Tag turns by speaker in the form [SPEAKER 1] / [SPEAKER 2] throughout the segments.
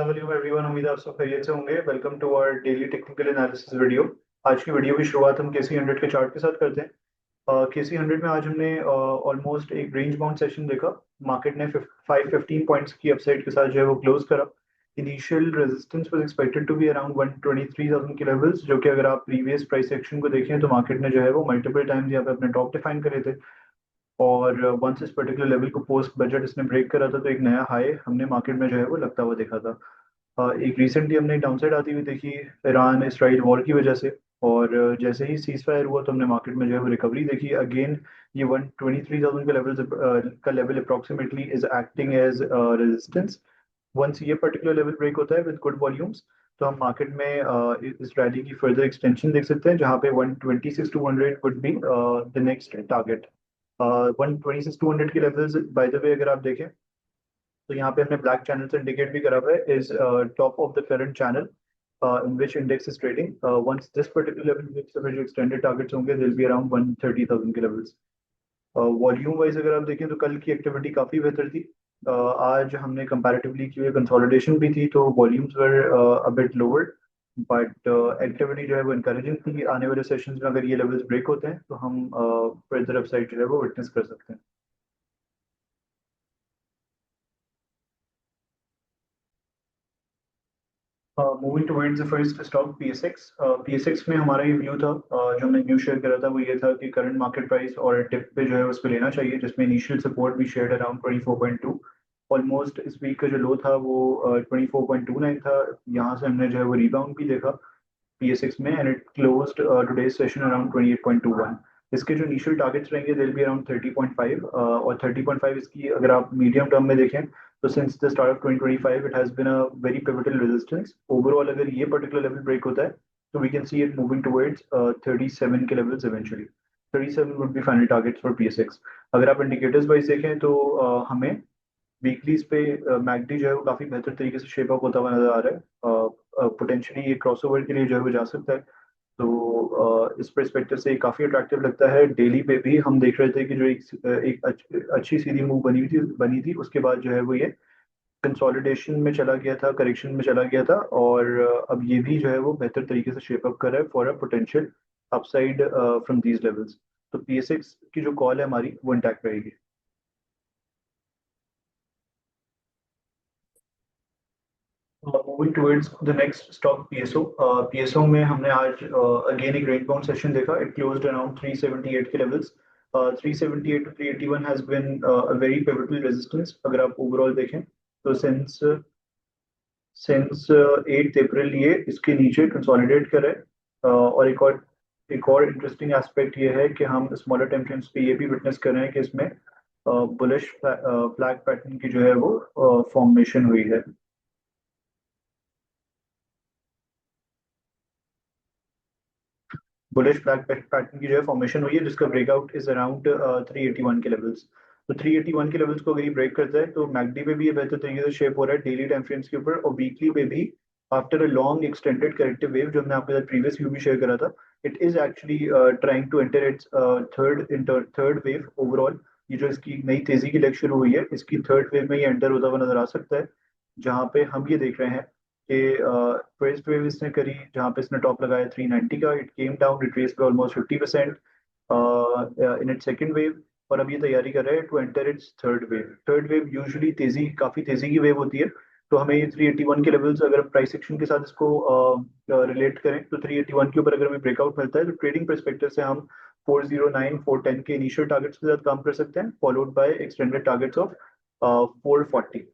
[SPEAKER 1] अस्सलाम वालेकुम एवरीवन। उम्मीद है आप सब खैरियत से होंगे। Welcome to our daily technical analysis video. आज की वीडियो की शुरुआत हम केसी 100 के चार्ट के साथ करते हैं। केसी 100 में आज हमने ऑलमोस्ट एक रेंज बाउंड सेशन देखा। मार्केट ने 515 पॉइंट्स की अपसाइड के साथ जो है वो क्लोज करा। Initial resistance was expected to be around 123,000 के लेवल्स, जो कि अगर आप प्रीवियस प्राइस एक्शन को देखें तो मार्केट ने जो है वो मल्टीपल टाइम्स यहाँ पे अपने टॉप डिफाइन करे थे। और वंस इस पर्टिकुलर लेवल को पोस्ट बजट इसने ब्रेक करा था तो एक नया हाई हमने मार्केट में जो है वो लगता हुआ देखा था। एक रिसेंटली हमने डाउनसाइड आती हुई देखी ईरान इसराइल वॉर की वजह से। और जैसे ही सीज फायर हुआ तो हमने मार्केट में जो है वो रिकवरी देखी अगेन। ये 123,000 का level approximately is acting as resistance. Once ये पर्टिकुलर लेवल ब्रेक होता है विद गुड वॉल्यूम्स तो हम मार्केट में इस रैली की फर्दर एक्सटेंशन देख सकते हैं, जहाँ पे 126 to 100 would be the next target. 126 to 100 के लेवल्स बाय द वे अगर आप देखें तो यहाँ पे हमने ब्लैक चैनल से इंडिकेट भी करा हुआ है is top of the current channel in which index is trading. Once this particular level breaks the जो extended targets होंगे they'll be around 130,000 के levels. वॉल्यूम वाइज अगर आप देखें तो कल की एक्टिविटी काफ़ी बेहतर थी। आज हमने कंपैरेटिवली की हुई कंसोलिडेशन भी थी तो volumes were a bit lower, but activity जो है वो इनकरेजिंग थी। आने वाले सेशंस में अगर ये लेवल्स ब्रेक होते हैं तो हम फर्दर अपसाइड जो है वो विटनेस कर सकते हैं। Moving towards the first stock PSX. PSX में हमारा ये व्यू था, जो हमने व्यू शेयर करा था वो ये था कि करंट मार्केट प्राइस और टिप पे जो है उस पर लेना चाहिए, जिसमें इनिशियल सपोर्ट भी शेयर्ड अराउंड 24.2। ऑलमोस्ट इस वीक का जो लो था वो 24.29 था। यहाँ से हमने जो है वो रिबाउंड भी देखा पीएसएक्स में and it closed today's session around 28.21। इसके जो इनिशियल टारगेट्स रहेंगे दिल बी अराउंड 30.5 और 30.5 इसकी अगर आप मीडियम टर्म में देखें तो since the start of 2025 it has been a very pivotal resistance. Overall अगर ये पर्टिकुलर लेवल ब्रेक होता है तो we can see it moving towards 37 के levels eventually. 37 would be final targets for PSX. अगर आप इंडिकेटर्स वाइज देखें तो हमें वीकलीज पे मैकडी जो है वो काफी बेहतर तरीके से शेप अप होता हुआ नजर आ रहा है। पोटेंशियली ये क्रॉसओवर के लिए जो है वो जा सकता है। तो इस परस्पेक्टिव से काफी अट्रैक्टिव लगता है। डेली पे भी हम देख रहे थे कि जो एक अच्छी सीधी मूव बनी थी उसके बाद जो है वो ये कंसोलिडेशन में चला गया था, करेक्शन में चला गया था। और अब ये भी जो है वो बेहतर तरीके से शेप अप कर रहा है for a potential upside from these levels. तो पीएसएक्स की जो कॉल है हमारी वो इंटैक्ट रहेगी। Moving towards the next stock PSO. PSO में हमने आज अगेन एक रेंज बाउंड सेशन देखा। इट क्लोज्ड अराउंड 378 के levels. 378 to 381 has been a very pivotal resistance अगर आप ओवरऑल देखें तो सिंस सिंस 8 अप्रैल ये इसके नीचे कंसोलिडेट कर रहा है। और एक और इंटरेस्टिंग एस्पेक्ट ये है कि हम स्मॉलर टाइम फ्रेम्स पे ये भी विटनेस कर रहे हैं कि इसमें बुलिश फ्लैग पैटर्न की जो है वो फॉर्मेशन हुई है। बुलिश फ्लैग पैटर्न की जो है फॉर्मेशन हुई है जिसका ब्रेकआउट इज अराउंड 381 के लेवल्स। तो 381 के लेवल्स को अगर ये ब्रेक करता है तो मैकडी पे भी ये बेहतर तरीके से शेप हो रहा है डेली टाइम फ्रेम्स के ऊपर और वीकली पे भी। After a long extended corrective wave जो हमने आपके साथ प्रीवियस व्यू भी शेयर करा था, it is actually trying to enter its third wave overall. ये जो इसकी नई तेजी की लेग शुरू हुई है इसकी थर्ड वेव में ये एंटर होता हुआ नजर आ सकता है, जहाँ पे हम ये देख रहे हैं कि फर्स्ट वेव इसने करी जहाँ पे इसने टॉप लगाया 390 का। इट केम डाउन रिट्रेस पे almost 50% in it second wave. और अब ये तैयारी कर रहा है to enter its third wave. Third wave usually काफी तेजी की वेव होती है। तो हमें ये 381 के लेवल्स अगर प्राइस एक्शन के साथ इसको रिलेट करें तो 381 के ऊपर अगर हमें ब्रेकआउट मिलता है तो ट्रेडिंग परस्पेक्टिव से हम 409 410 के इनिशियल टारगेट्स के साथ काम कर सकते हैं, followed by extended targets of 440।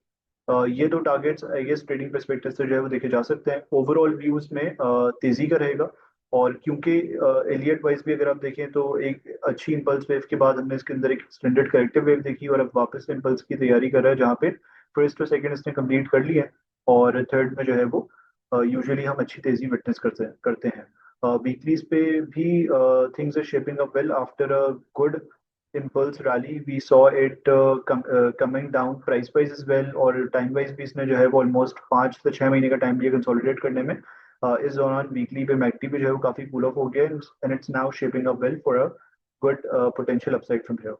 [SPEAKER 1] ये दो targets I guess trading perspective से जो है वो देखे जा सकते हैं। ओवरऑल व्यूज में तेजी का रहेगा। और क्योंकि एलियट वाइज भी अगर आप देखें तो एक अच्छी इंपल्स वेव के बाद हमने इसके अंदर एक एक्सटेंडेड करेक्टिव वेव देखी और अब वापस इंपल्स की तैयारी कर रहा है, जहाँ पे फर्स्ट और सेकंड इसने कंप्लीट कर लिया है और थर्ड में जो है वो यूजुअली हम अच्छी तेजी विटनेस करते हैं। वीकलीज पे भी things are shaping up well after a good impulse rally we saw it coming down price wise as well और टाइम वाइज भी इसने जो है वो ऑलमोस्ट 5 से 6 महीने का टाइम लिया कंसोलिडेट करने में। इस दौरान वीकली पे मैकडी पे जो है वो काफी कूल ऑफ हो गया and it's now shaping up well for a good potential upside from here.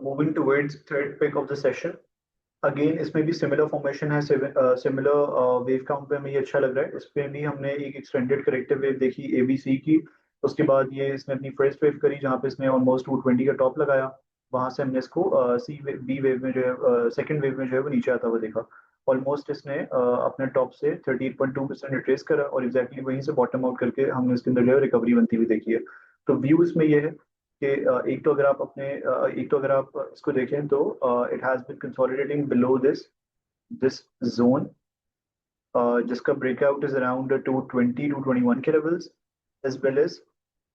[SPEAKER 1] moving towards third pick of the session. Again इसमें भी सिमिलर फॉर्मेशन है, सिमिलर वेव काउंट पे हमें ये अच्छा लग रहा है। इसमें भी हमने एक एक्सटेंडेड करेक्टिव वेव देखी ABC की। उसके बाद ये इसने अपनी फर्स्ट वेव करी जहाँ पे इसने ऑलमोस्ट 220 का टॉप लगाया। वहां से हमने इसको बी वेव में जो है, सेकंड वेव में जो है वो नीचे आता हुआ देखा। ऑलमोस्ट इसने अपने टॉप से 38.2% रिट्रेस करा और एग्जैक्टली वहीं से बॉटम आउट करके हमने इसके अंदर जो है रिकवरी बनती हुई देखी है। तो व्यू इसमें ये है कि एक तो अगर आप इसको देखें तो it has been consolidating below this zone, जिसका ब्रेकआउट इज अराउंड 220 टू 21 के levels, as well as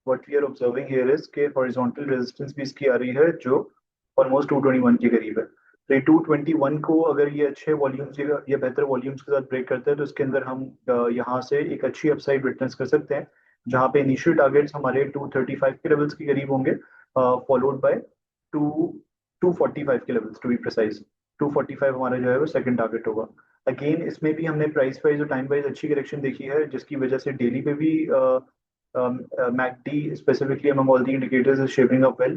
[SPEAKER 1] what we are observing here is के हॉरिजॉन्टल रेजिस्टेंस भी इसकी आ रही है जो ऑलमोस्ट 221 के करीब है। तो ये 221 को अगर ये अच्छे वॉल्यूम्स या बेहतर वॉल्यूम्स के साथ ब्रेक करते हैं तो इसके अंदर हम यहाँ से एक अच्छी अपसाइड विटनेस कर सकते हैं, जहाँ पे इनिशियल टारगेट्स हमारे 235 के लेवल्स के करीब होंगे, फॉलोड बाय टू 245 के लेवल्स टू बी प्रिसाइज। 245 हमारा जो है वो सेकंड टारगेट होगा। अगेन इसमें भी हमने प्राइस वाइज और टाइम वाइज अच्छी करेक्शन देखी है, जिसकी वजह से डेली पे भी MACD specifically among all the indicators is shaping up well,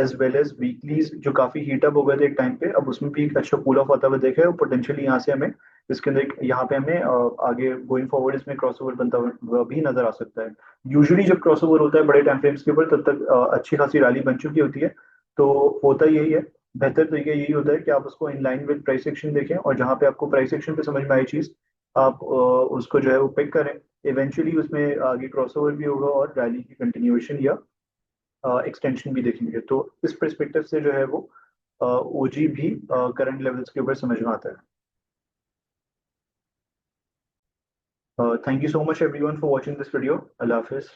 [SPEAKER 1] as well as weeklies जो काफी हीट अप हो गए थे एक टाइम पे, अब उसमें भी एक अच्छा कूल ऑफ आता हुआ देखा है। और पोटेंशियली यहाँ से हमें इसके अंदर यहाँ पे हमें आगे गोइंग फॉरवर्ड इसमें क्रॉसओवर बनता हुआ भी नजर आ सकता है। यूजुअली जब क्रॉसओवर होता है बड़े टाइम फ्रेम्स के ऊपर तब तक अच्छी खासी रैली बन चुकी होती है। तो होता यही है, बेहतर तरीका यही होता है कि आप उसको in line with price action देखें और जहाँ पे आपको प्राइस एक्शन पे समझ में आई चीज आप उसको जो है वो पिक करें। इवेंचुअली उसमें आगे क्रॉसओवर भी होगा और रैली की कंटिन्यूएशन या एक्सटेंशन भी देखेंगे। तो इस परस्पेक्टिव से जो है वो ओजी भी करंट लेवल्स के ऊपर समझ में आता है। Thank you so much everyone for watching this video. Allah Hafiz.